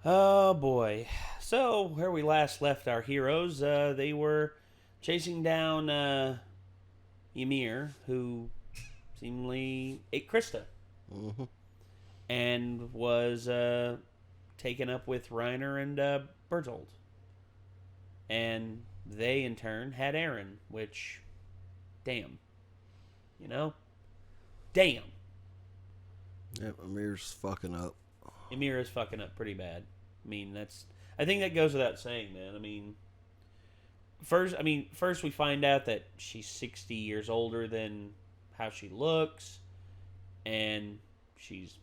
Oh boy. So, where we last left our heroes, they were chasing down Ymir, who seemingly ate Krista, Mm-hmm. and was taken up with Reiner and Bertold. And they, in turn, had Eren, which, damn. You know? Damn. Yep, Amir's fucking up. Ymir is fucking up pretty bad. I think that goes without saying, man. First we find out that she's 60 years older than how she looks, and she's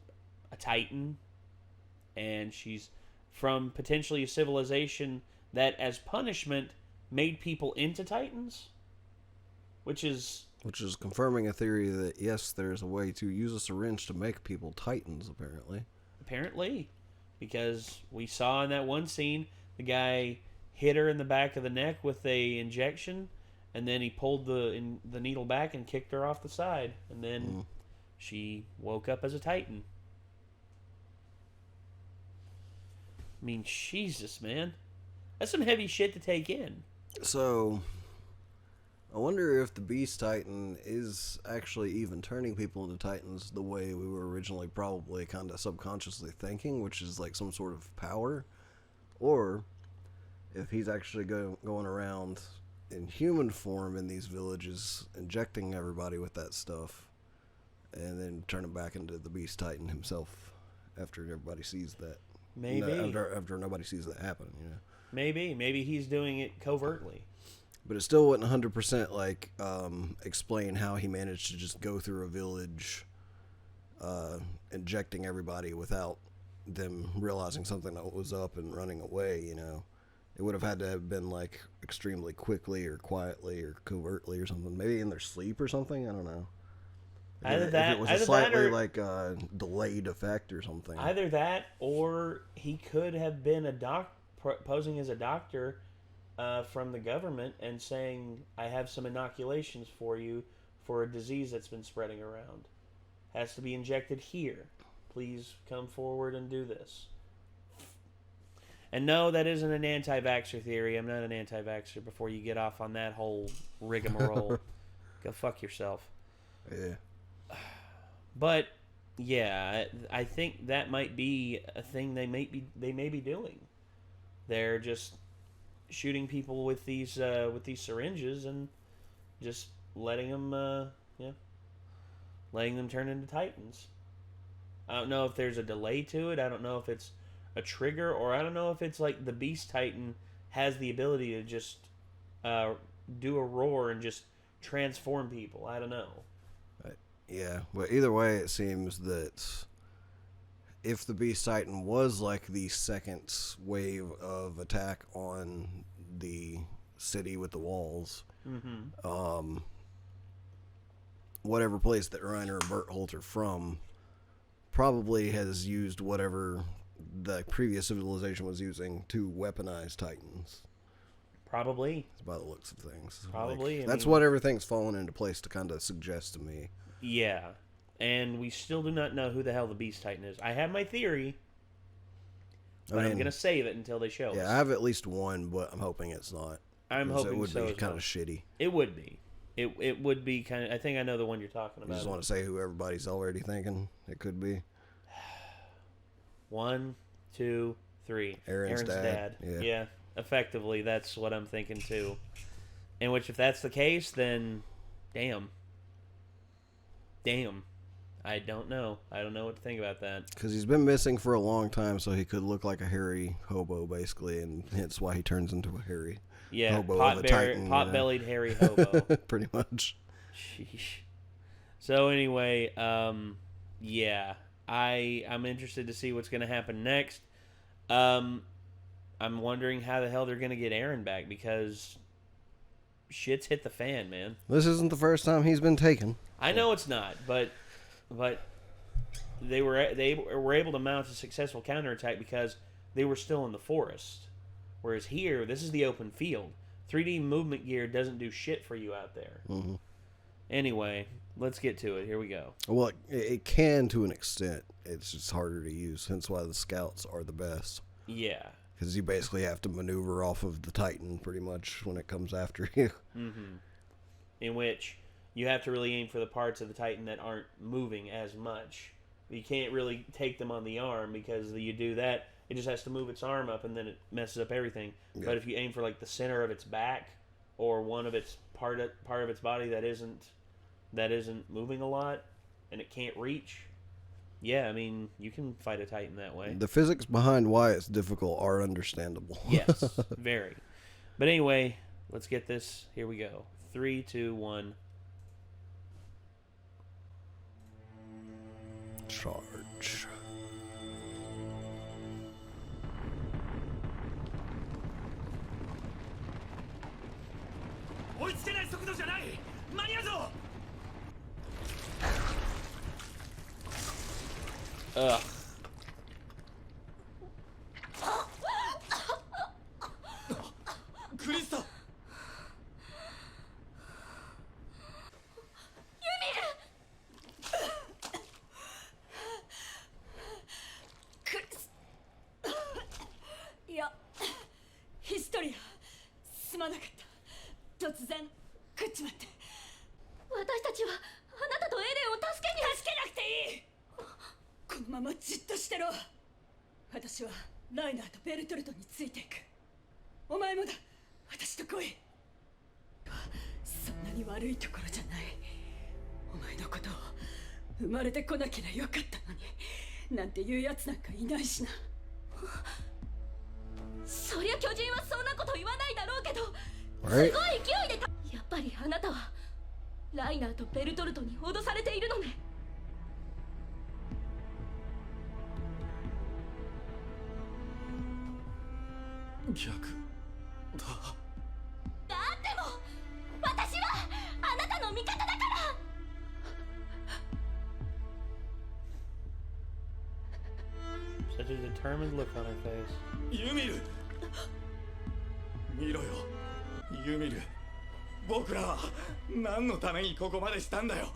a Titan, and she's from potentially a civilization that, as punishment, made people into Titans, which is confirming a theory that, yes, there's a way to use a syringe to make people titans, apparently, because we saw in that one scene the guy hit her in the back of the neck with a injection, and then he pulled the needle back and kicked her off the side, and then she woke up as a Titan. Jesus, man. That's some heavy shit to take in. So, I wonder if the Beast Titan is actually even turning people into Titans the way we were originally probably kind of subconsciously thinking, which is like some sort of power, or if he's actually going around in human form in these villages, injecting everybody with that stuff, and then turning back into the Beast Titan himself after everybody sees that. Maybe. After nobody sees that happen, Maybe he's doing it covertly. But it still wouldn't 100% like explain how he managed to just go through a village, injecting everybody without them realizing something that was up and running away. It would have had to have been like extremely quickly or quietly or covertly or something. Maybe in their sleep or something. I don't know. If it was a slightly like delayed effect or something. Either that, or he could have been posing as a doctor from the government and saying, I have some inoculations for you for a disease that's been spreading around. Has to be injected here. Please come forward and do this. And no, that isn't an anti-vaxxer theory. I'm not an anti-vaxxer before you get off on that whole rigmarole. Go fuck yourself. Yeah. But, yeah, I think that might be a thing they may be doing. They're just shooting people with these syringes and just letting them turn into Titans. I don't know if there's a delay to it. I don't know if it's a trigger, or I don't know if it's like the Beast Titan has the ability to just do a roar and just transform people. I don't know. Yeah, but either way, it seems that if the Beast Titan was like the second wave of attack on the city with the walls, whatever place that Reiner and Bertholdt are from probably has used whatever the previous civilization was using to weaponize Titans. Probably. By the looks of things. Probably. Like, that's what everything's fallen into place to kind of suggest to me. Yeah. And we still do not know who the hell the Beast Titan is. I have my theory, but I'm going to save it until they show us. Yeah, I have at least one, but I'm hoping it's not. I'm hoping it would so be as kind well. of shitty. It would be. It would be kind of... I think I know the one you're talking about. You just want to say who everybody's already thinking it could be. 1, 2, 3. Eren's dad. Yeah. Effectively, that's what I'm thinking too. In which, if that's the case, then... Damn. I don't know. I don't know what to think about that. Because he's been missing for a long time, so he could look like a hairy hobo, basically, and hence why he turns into a hairy hobo of a Titan. Pot-bellied hairy hobo. Pretty much. Sheesh. So anyway, yeah. I'm interested to see what's going to happen next. I'm wondering how the hell they're going to get Eren back, because shit's hit the fan, man. This isn't the first time he's been taken. I know it's not, but they were able to mount a successful counterattack because they were still in the forest. Whereas here, this is the open field. 3D movement gear doesn't do shit for you out there. Mm-hmm. Anyway, let's get to it. Here we go. Well, it can to an extent. It's just harder to use. Hence why the scouts are the best. Yeah. Because you basically have to maneuver off of the Titan pretty much when it comes after you. Mm-hmm. In which you have to really aim for the parts of the Titan that aren't moving as much. You can't really take them on the arm, because you do that, it just has to move its arm up and then it messes up everything. Yeah. But if you aim for like the center of its back or one of its part of its body that isn't moving a lot and it can't reach, yeah, I mean, you can fight a Titan that way. The physics behind why it's difficult are understandable. Yes, very. But anyway, let's get this. Here we go. 3, 2, 1. Charge. Ugh. Krista!いや、ヒストリア、すまなかった。突然食っちまって。私たちはあなたとエレンを助けなくていい。このままじっとしてろ。私はライナーとベルトルトについていく。お前もだ。私と来い。そんなに悪いところじゃない。お前のことを生まれてこなければよかったのに、なんていうやつなんかいないしな。そりゃ巨人はそんなこと言わないだろうけど、すごい勢いでやっぱりあなたはライナーとベルトルトに脅されているのね。逆だ。だっても私はあなたの味方だから。Such a determined look on her face. ユミル、見ろよ、ユミル。僕らは何のためにここまでしたんだよ。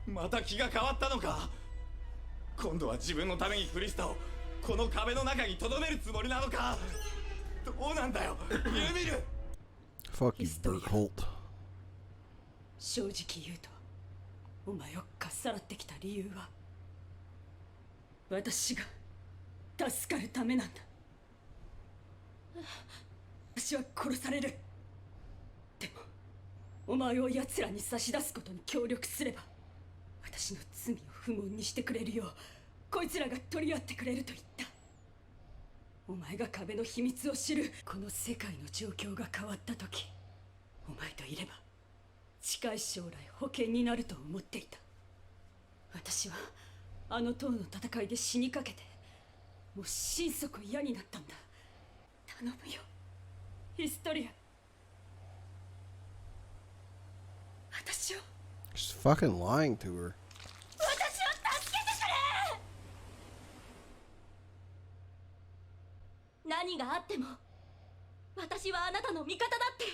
また気が変わったのか。今度は自分のためにクリスタをこの壁の中に留めるつもりなのか。どうなんだよ、ユミル。Fuck you, Berthold. 正直言うと、お前をかっさらってきた理由は私が助かるためなんだ。私は殺される。でもお前を奴らに差し出すことに協力すれば、私の罪を不問にしてくれるようこいつらが取り合ってくれると言った。お前が壁の秘密を知る。この世界の状況が変わった時、お前といれば近い将来保険になると思っていた。私はあの塔の戦いで死にかけて、もう心底嫌になったんだ。頼むよ、ヒストリア。私を。 She's fucking lying to her. 私を助けてくれ。何があっても私はあなたの味方だって。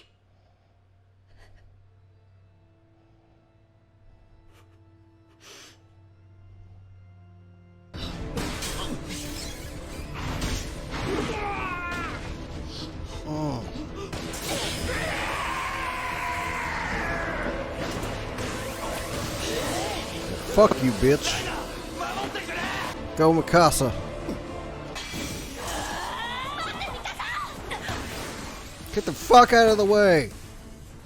Fuck you, bitch. Go Mikasa. Get the fuck out of the way.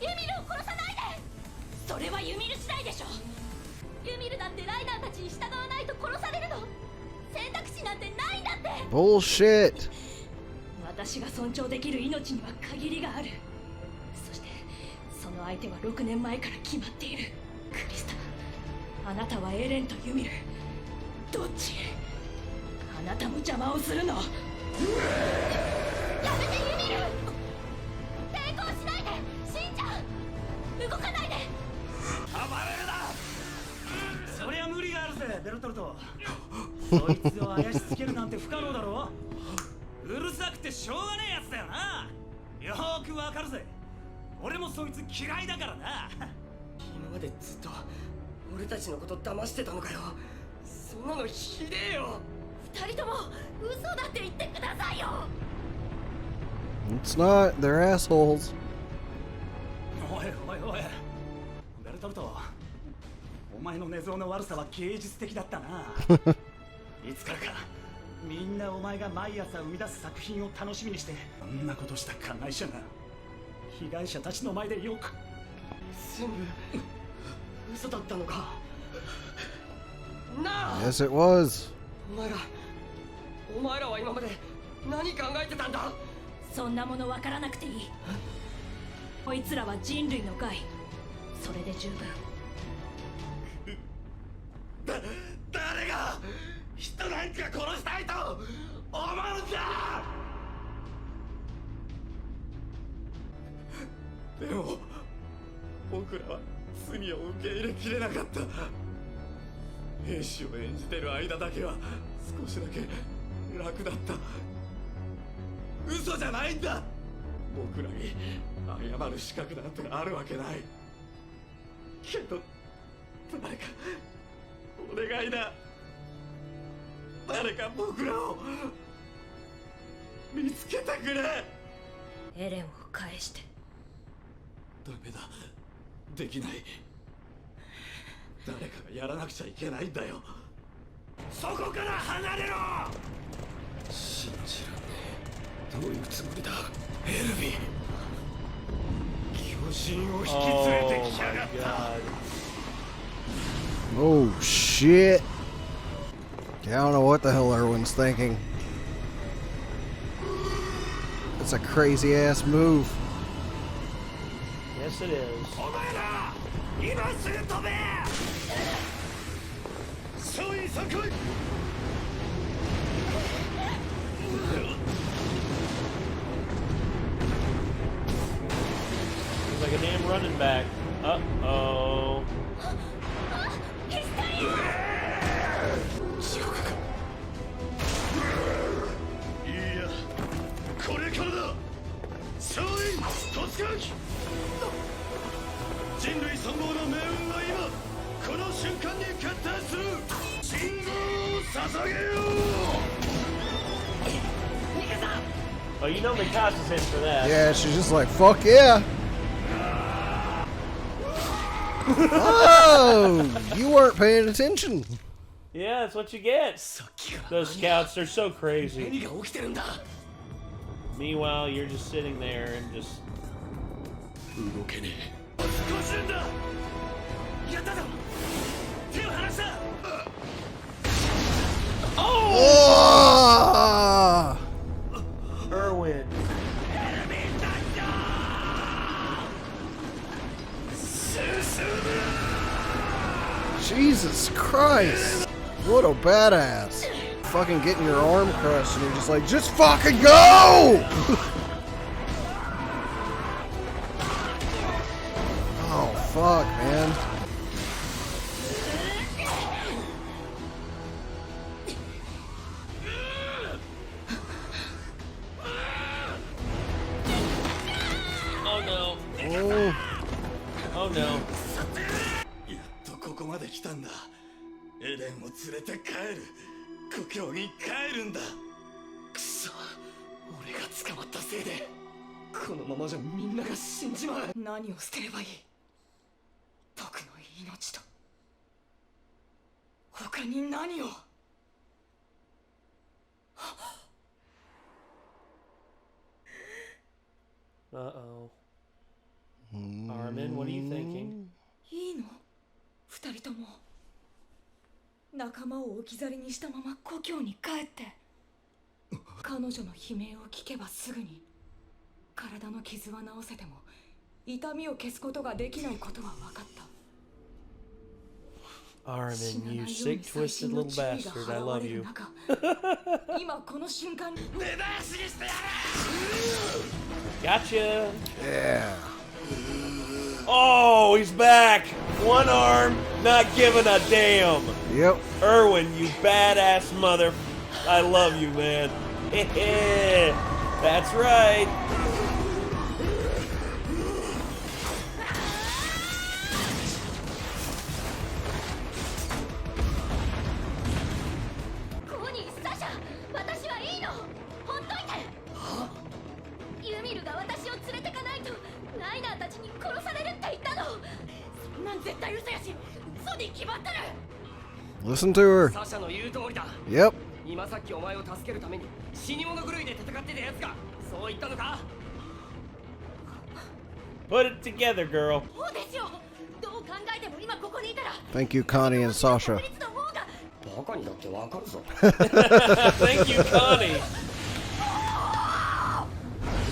ユミルを殺さないで。それはユミル次第でしょ。ユミルだってライナーたちに従わないと殺されるの。選択肢なんてないんだって。 Bullshit. 私が尊重できる命には限りがある。そしてその相手は6年前から決まっている。クリスタ、あなたはエレンとユミル、どっち？あなたも邪魔をするの。やめてユミル！抵抗しないで、しんちゃん！動かないで！暴れるな！そりゃ無理があるぜ、ベルトルト。そいつを怪しつけるなんて不可能だろ。うるさくてしょうがねえやつだよな。よーくわかるぜ。俺もそいつ嫌いだからな。今までずっと俺たちのこと騙してたのかよ。そんなのひでえよ。二人とも嘘だって言ってくださいよ。 It's not. They're assholes. おいおいおい、ベルトルト、お前の寝相の悪さは芸術的だったな。いつからかみんなお前が毎朝生み出す作品を楽しみにしてあんなことした加害者が被害者たちの前でよく全部嘘だったのかなあ。 Yes, it was. お前らは今まで何考えてたんだ。そんなもの分からなくていい。こいつらは人類の害、それで十分。誰が人なんか殺したいと思うんだ。でも僕らは罪を受け入れきれなかった。兵士を演じてる間だけは少しだけ楽だった。嘘じゃないんだ。僕らに謝る資格なんてあるわけない。けど誰かお願いだ。誰か僕らを見つけてくれ。エレンを返して。ダメだ、できない。誰かがやらなくちゃいけないんだよ。そこから離れろ。信じらんねえ。どういうつもりだ、エルヴィ。巨人を引き連れてきやがった。Oh shit. I don't know what the hell everyone's thinking. That's a crazy ass move. Yes, it is. お前ら今すぐ飛べ。勝因3回。 He's like a damn running back. Uh-oh. 地獄か。いや、これからだ。勝因突撃。人類存亡の命運は今この瞬間に決定する。信号を捧げよう。 Oh, you know Mikas's in for that. Yeah, she's just like, fuck yeah. Oh, you weren't paying attention. Yeah, that's what you get. Those scouts, they're so crazy. 何が起きてるんだ。 Meanwhile, you're just sitting there and just... 動けねえ。少しんだ。やったぞ。手を離した。Oh! Erwin. Jesus Christ. What a badass. Fucking getting your arm crushed and you're just like, just fucking go! Oh, fuck, man. Oh no. Oh. Oh no. やっとここまで来たんだ。エレンを連れて帰る。故郷に帰るんだ。くそ、俺が捕まったせいでこのままじゃみんなが死んじまう。何を捨てればいい。僕の命と他に何を。Uh-oh. Armin, what are you thinking? いいの？二人とも仲間を置き去りにしたまま故郷に帰って彼女の悲鳴を聞けばすぐに体の傷は治せても痛みを消すことができないことは分かった。 Armin, you sick, twisted little bastard. I love you. 今この瞬間に Gotcha. Yeah. Oh, he's back. One arm, not giving a damn. Yep. Erwin, you badass mother. I love you, man. That's right. Listen to her. サシャの言う通りだ。 Yep. 今さっきお前を助けるために死に物狂いで戦ってたやつがそう言ったのか？ Put it together, girl. そうですよ。どう考えても今ここにいたら Thank you, Connie and Sasha. バカにだってわかるぞ。 Thank you, Connie.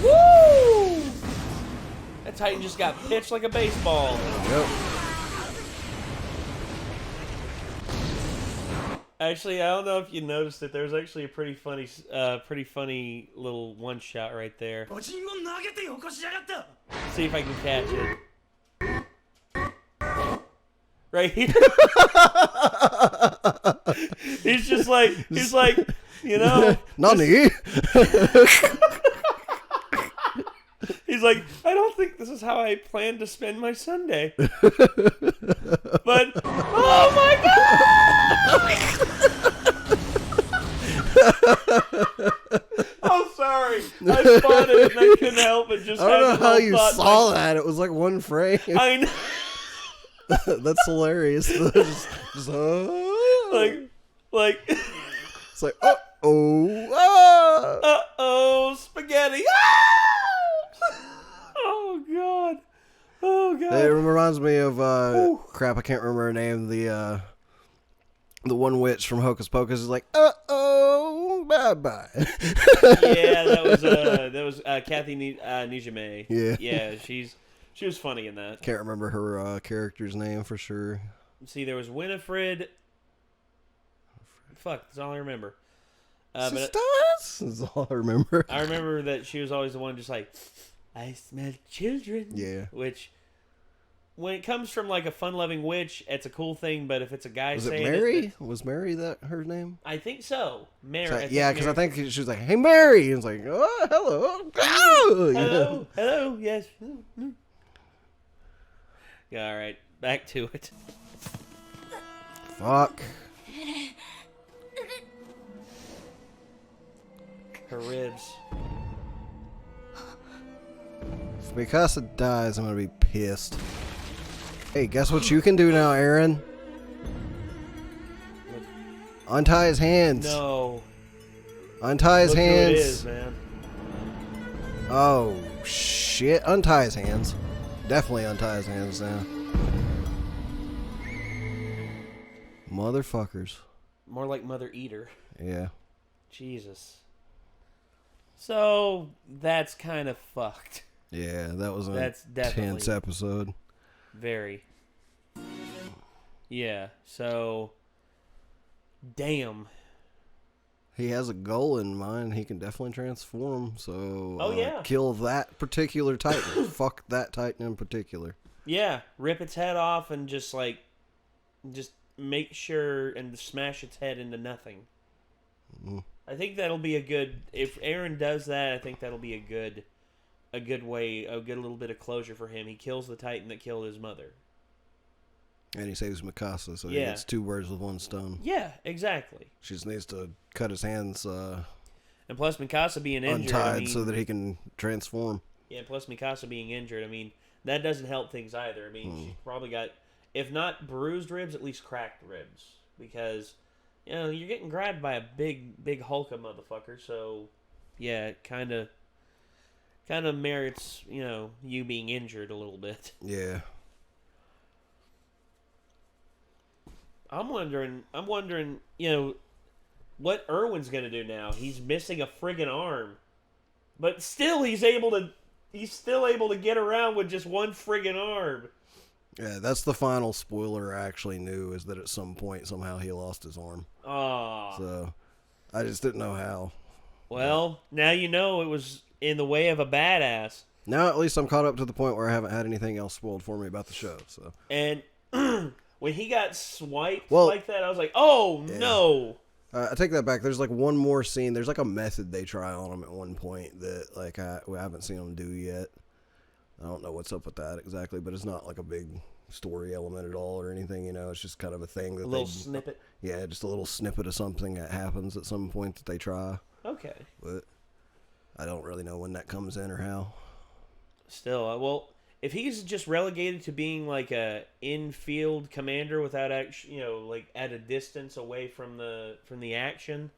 Woo! That Titan just got pitched like a baseball. Yep. Actually, I don't know if you noticed it. There's actually a pretty funny little one shot right there. おちんを投げてよこしやがった。 See if I can catch it. Right here. he's like, you know. Nani? He's like, I don't think this is how I plan to spend my Sunday. But, oh my god! I'm sorry. I spotted it and I couldn't help it. Just I don't know had the how little you thought, saw like, that. It was like one frame. I know. That's hilarious. just, Like, it's like, uh-oh, spaghetti. Ah! Oh god. Oh god. It reminds me of crap. I can't remember her name. The one witch from Hocus Pocus is like, bye bye. Yeah, that was Kathy Nijime. Yeah. She was funny in that. Can't remember her character's name for sure. See, there was Winifred. Fuck, that's all I remember. Sisters? That's all I remember. I remember that she was always the one just like, I smell children. Yeah. Which, when it comes from like a fun-loving witch, it's a cool thing. But if it's a guy Was it saying Mary? Was Mary that her name? I think so. Mary. So, I think yeah, because I Mary. think she was like, "Hey, Mary," and it's like, "Oh, hello, oh, Hello, hello, yes. Yeah, all right, back to it. Fuck. Her ribs. If Mikasa dies, I'm gonna be pissed. Hey, guess what you can do now, Eren? Untie his hands. No. Untie his Look hands. who it is, man. Oh shit! Untie his hands. Definitely untie his hands now. Motherfuckers. More like Mother Eater. Yeah. Jesus. So that's kind of fucked. Yeah, that was That's a definitely tense episode. Very. Yeah. So. Damn. He has a goal in mind. He can definitely transform. So, Oh, yeah. kill that particular Titan. Fuck that Titan in particular. Yeah. Rip its head off and just make sure and smash its head into nothing. Mm. I think that'll be a good. If Eren does that, I think that'll be a good way, a good little bit of closure for him. He kills the Titan that killed his mother. And he saves Mikasa, so Yeah. he gets two birds with one stone. Yeah, exactly. She just needs to cut his hands And plus Mikasa being injured, untied so that he can transform. Yeah, plus Mikasa being injured, I mean, that doesn't help things either. I mean, she's probably got, if not bruised ribs, at least cracked ribs. Because, you know, you're getting grabbed by a big hulka motherfucker, so, yeah, it kind of merits, you know, you being injured a little bit. Yeah. I'm wondering, you know, what Erwin's gonna do now. He's missing a friggin' arm, but still he's still able to get around with just one friggin' arm. Yeah, that's the final spoiler I actually knew, is that at some point somehow he lost his arm. Ah. So I just didn't know how. Well, now you know it was in the way of a badass. Now at least I'm caught up to the point where I haven't had anything else spoiled for me about the show. So And when he got swiped Well, like that, I was like, oh no. I take that back. There's like one more scene. There's like a method they try on him at one point that like I haven't seen him do yet. I don't know what's up with that exactly, but it's not like a big story element at all or anything. You know, it's just kind of a thing that A little snippet. Yeah, just a little snippet of something that happens at some point that they try. Okay. But I don't really know when that comes in or how. Still, well, if he's just relegated to being like a in-field commander without like at a distance away from the action,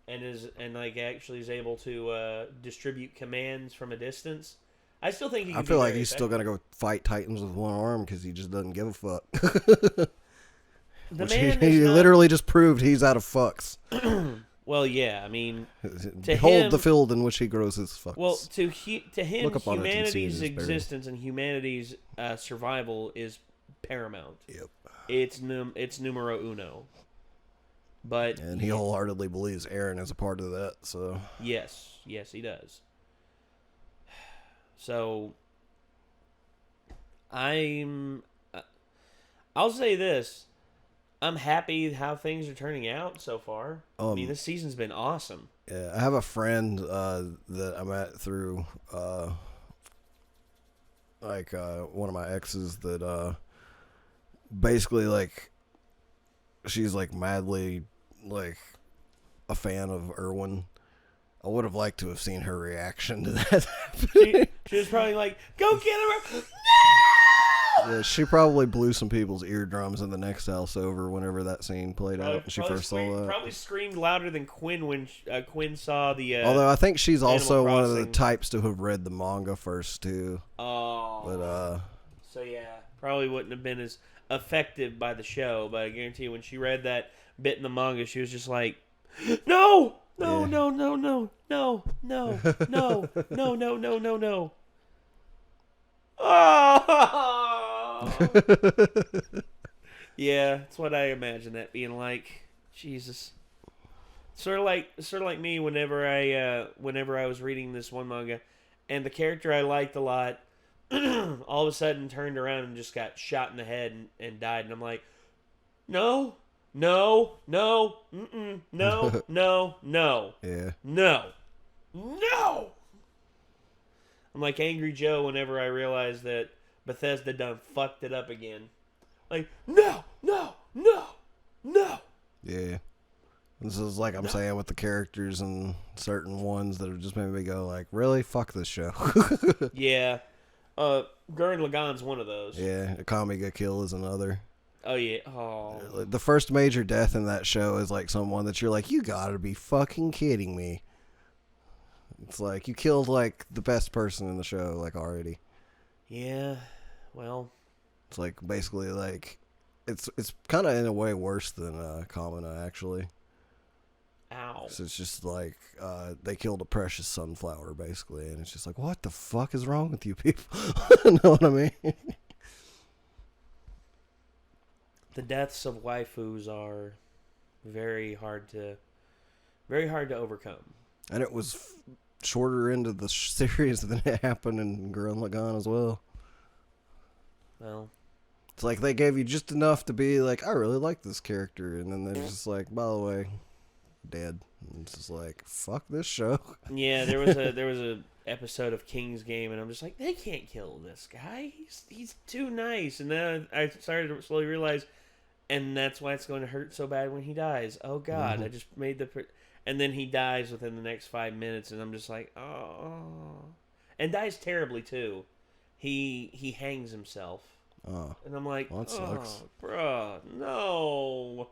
and like actually is able to distribute commands from a distance, I still think he can I feel like very he's still gonna go fight Titans with one arm because he just doesn't give a fuck. He literally just proved he's out of fucks. Well, yeah, I mean, behold the field in which he grows his fucks. Well, to him, humanity's buried. existence and humanity's survival is paramount. Yep. It's numero uno. But and he wholeheartedly believes Eren is a part of that. So yes, he does. So I'll say this. I'm happy how things are turning out so far. I mean, this season's been awesome. Yeah, I have a friend that I met through one of my exes that basically like she's like madly like a fan of Erwin. I would have liked to have seen her reaction to that. She was probably like, "Go get her!" Yeah, she probably blew some people's eardrums in the next house over whenever that scene played out. And she first saw that. Probably screamed louder than Quinn when Quinn saw the. Although I think she's also one of the Crossing. types to have read the manga first too. Oh. But So yeah, probably wouldn't have been as effective by the show. But I guarantee you, when she read that bit in the manga, she was just like, "No, no, Yeah. no, no, no, no, no, no, no, no, no, no, no." Oh! Yeah, that's what I imagine that being like. Jesus, sort of like me whenever I was reading this one manga, and the character I liked a lot, all of a sudden turned around and just got shot in the head and died, and I'm like, no, no, no, no, no, no, yeah. no, no. I'm like Angry Joe whenever I realize that Bethesda done fucked it up again. Like, no, no, no, no. Yeah. This is like I'm saying with the characters and certain ones that have just made me go like, really? Fuck this show. Yeah. Gurren Lagann's one of those. Yeah. Akame ga Kill is another. Oh, yeah. Oh. The first major death in that show is like someone that you're like, you gotta be fucking kidding me. It's like you killed like the best person in the show like already. Yeah. Well. It's like basically like it's kind of in a way worse than Kamina actually. Ow. So it's just like they killed a precious sunflower basically, and it's just like, what the fuck is wrong with you people? Know what I mean? The deaths of waifus are very hard to overcome. And it was shorter into the series than it happened in Gurren Lagann as well. Well, it's like they gave you just enough to be like, I really like this character, and then they're just like, by the way, dead. And it's just like, fuck this show. yeah, there was a episode of King's Game, and I'm just like, they can't kill this guy. He's too nice. And then I started to slowly realize, and that's why it's going to hurt so bad when he dies. Oh God, I just made and then he dies within the next 5 minutes, and I'm just like, oh, and dies terribly too. He hangs himself. Oh, and I'm like, well, that sucks. Bruh, no.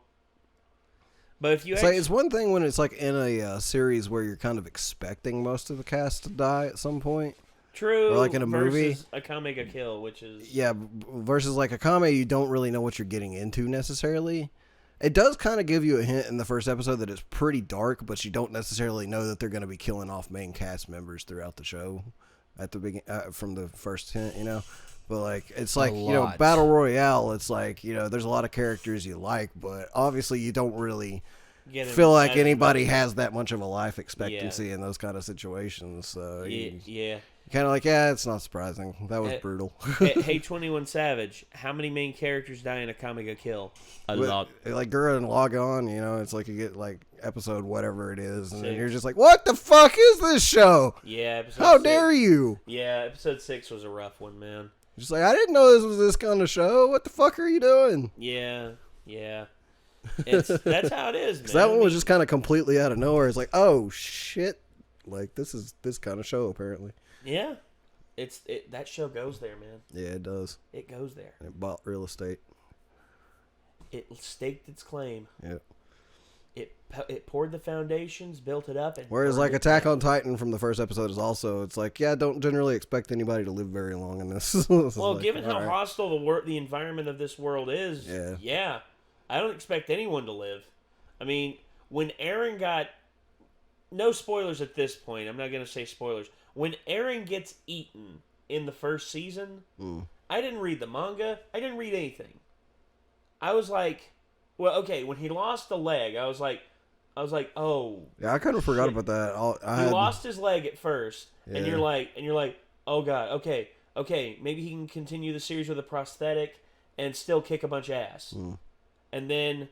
But if you it's one thing when it's like in a series where you're kind of expecting most of the cast to die at some point. True. Or like in a movie. Versus Akame ga Kill, which is... Yeah, versus like Akame, you don't really know what you're getting into necessarily. It does kind of give you a hint in the first episode that it's pretty dark, but you don't necessarily know that they're going to be killing off main cast members throughout the show at the beginning from the first hint, you know. But like it's like, you know, Battle Royale, it's like, you know, there's a lot of characters you like, but obviously you don't really feel like anybody has that much of a life expectancy in those kind of situations. So yeah. Kind of like, yeah, it's not surprising. That was brutal. Hey, 21 Savage, how many main characters die in Akame ga Kill? A lot. Like Gurren Lagann, you know, it's like you get like episode whatever it is, and then you're just like, what the fuck is this show? Yeah, episode How 6. dare you? Yeah, episode 6 was a rough one, man. Just like, I didn't know this was this kind of show. What the fuck are you doing? Yeah. That's how it is, man. That one was just kind of completely out of nowhere. It's like, oh shit, like this is this kind of show apparently. Yeah. that show goes there, man. Yeah, it does. It goes there. And it bought real estate. It staked its claim. Yep. It poured the foundations, built it up, and Whereas like burned it Attack down. on Titan from the first episode is also, it's like, yeah, don't generally expect anybody to live very long in this. Well, like, given how alright. hostile the environment of this world is, yeah, I don't expect anyone to live. I mean, when Eren got, no spoilers at this point, I'm not going to say spoilers. When Eren gets eaten in the first season, I didn't read the manga, I didn't read anything. I was like, well, okay, when he lost the leg, I was like, oh. Yeah, I kind of forgot about that. He lost his leg at first, and you're like, oh god, okay, maybe he can continue the series with a prosthetic and still kick a bunch of ass. And then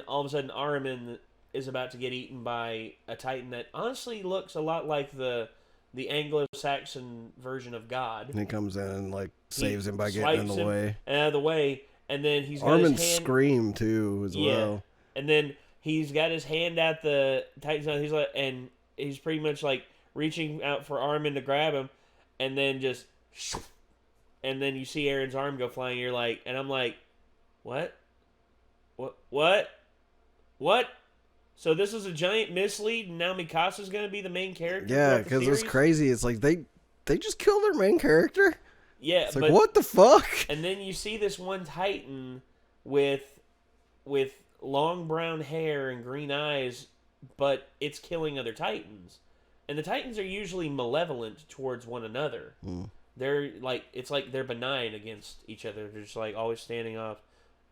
all of a sudden Ahriman is about to get eaten by a Titan that honestly looks a lot like the Anglo-Saxon version of God. And he comes in and like saves him by getting in the way. Out of the way, and then he's got Armin's his hand. scream too as well. And then he's got his hand at the Titan's mouth. He's like, and he's pretty much like reaching out for Armin to grab him, and then just, and then you see Eren's arm go flying. You're like, and I'm like, what? So this is a giant mislead, and now Mikasa's going to be the main character? Yeah, because it's crazy. It's like they just killed their main character. Yeah, it's like, what the fuck? And then you see this one Titan with long brown hair and green eyes, but it's killing other Titans. And the Titans are usually malevolent towards one another. They're like, it's like they're benign against each other. They're just like always standing off.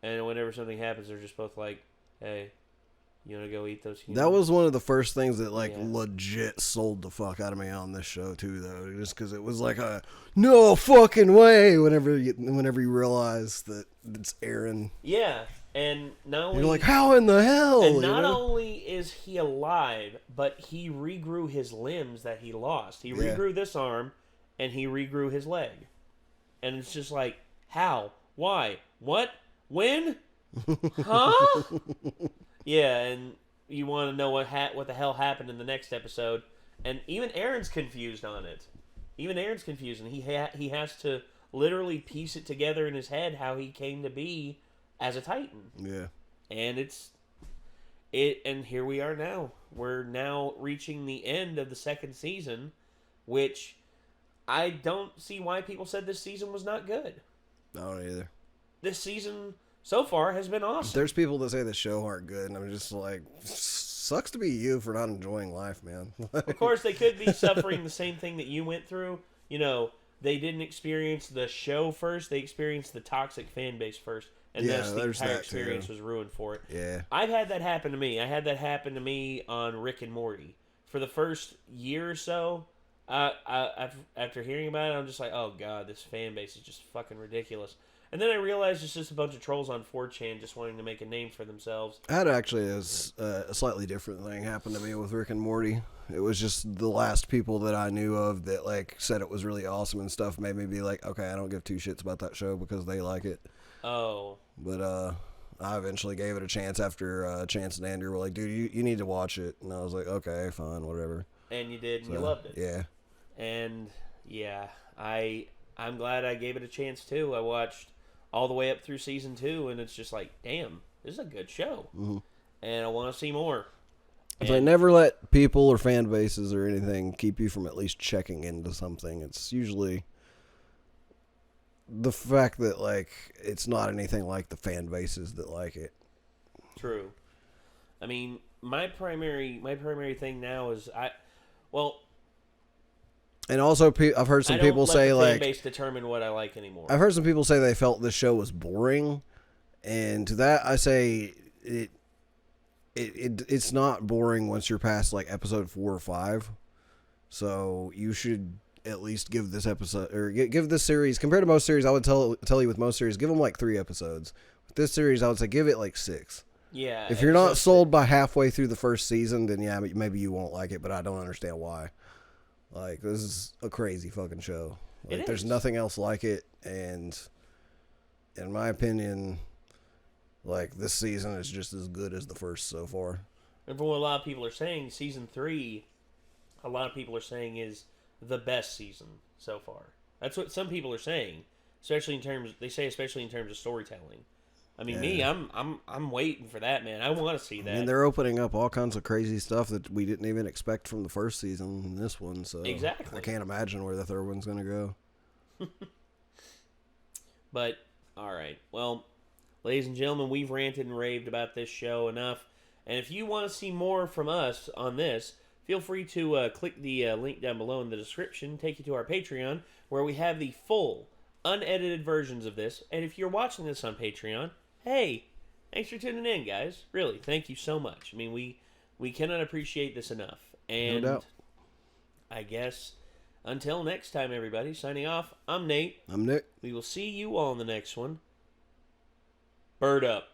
And whenever something happens, they're just both like, hey, you want to go eat those humans? That was one of the first things that like legit sold the fuck out of me on this show too, though. Just because it was like a no fucking way whenever you realize that it's Eren. Yeah, and not only... You're like, how in the hell? And not only is he alive, but he regrew his limbs that he lost. He regrew this arm, and he regrew his leg. And it's just like, how? Why? What? When? Huh? Yeah, and you want to know what the hell happened in the next episode. And even Eren's confused on it. Even Eren's confused, and he has to literally piece it together in his head how he came to be as a Titan. Yeah. And and here we are now. We're now reaching the end of the second season, which I don't see why people said this season was not good. I don't either. This season so far has been awesome. There's people that say the show aren't good, and I'm just like, sucks to be you for not enjoying life, man. Of course, they could be suffering the same thing that you went through. You know, they didn't experience the show first; they experienced the toxic fan base first, and thus the entire experience was ruined for it. Yeah, I've had that happen to me. I had that happen to me on Rick and Morty. For the first year or so, after hearing about it, I'm just like, oh god, this fan base is just fucking ridiculous. And then I realized it's just a bunch of trolls on 4chan just wanting to make a name for themselves. I had actually a slightly different thing happen to me with Rick and Morty. It was just the last people that I knew of that like said it was really awesome and stuff made me be like, okay, I don't give two shits about that show because they like it. Oh. But I eventually gave it a chance after Chance and Andrew were like, dude, you need to watch it. And I was like, okay, fine, whatever. And you did, and you loved it. Yeah. And yeah, I'm glad I gave it a chance too. I watched all the way up through season 2, and it's just like, damn, this is a good show. Mm-hmm. And I want to see more. So I never let people or fan bases or anything keep you from at least checking into something. It's usually the fact that, like, it's not anything like the fan bases that like it. True. I mean, my primary thing now is and also, I've heard some people say, I don't let the fan like, base determine what I like anymore. I've heard some people say they felt this show was boring, and to that I say it's not boring once you're past like episode 4 or 5. So you should at least give this episode or give this series, compared to most series, I would tell you with most series, give them like 3 episodes. With this series, I would say give it like 6. Yeah. If you're not sold by halfway through the first season, then yeah, maybe you won't like it, but I don't understand why. Like, this is a crazy fucking show. Like, there's nothing else like it, and in my opinion, like, this season is just as good as the first so far. And from what a lot of people are saying, season 3, a lot of people are saying is the best season so far. That's what some people are saying, especially in terms of storytelling. I mean, I'm waiting for that, man. I want to see that. I mean, they're opening up all kinds of crazy stuff that we didn't even expect from the first season in this one. So exactly, I can't imagine where the third one's gonna go. But all right, well, ladies and gentlemen, we've ranted and raved about this show enough. And if you want to see more from us on this, feel free to click the link down below in the description, take you to our Patreon, where we have the full, unedited versions of this. And if you're watching this on Patreon, hey, thanks for tuning in, guys. Really, thank you so much. I mean, we cannot appreciate this enough. And No doubt. I guess until next time, everybody, signing off, I'm Nate. I'm Nick. We will see you all in the next one. Bird up.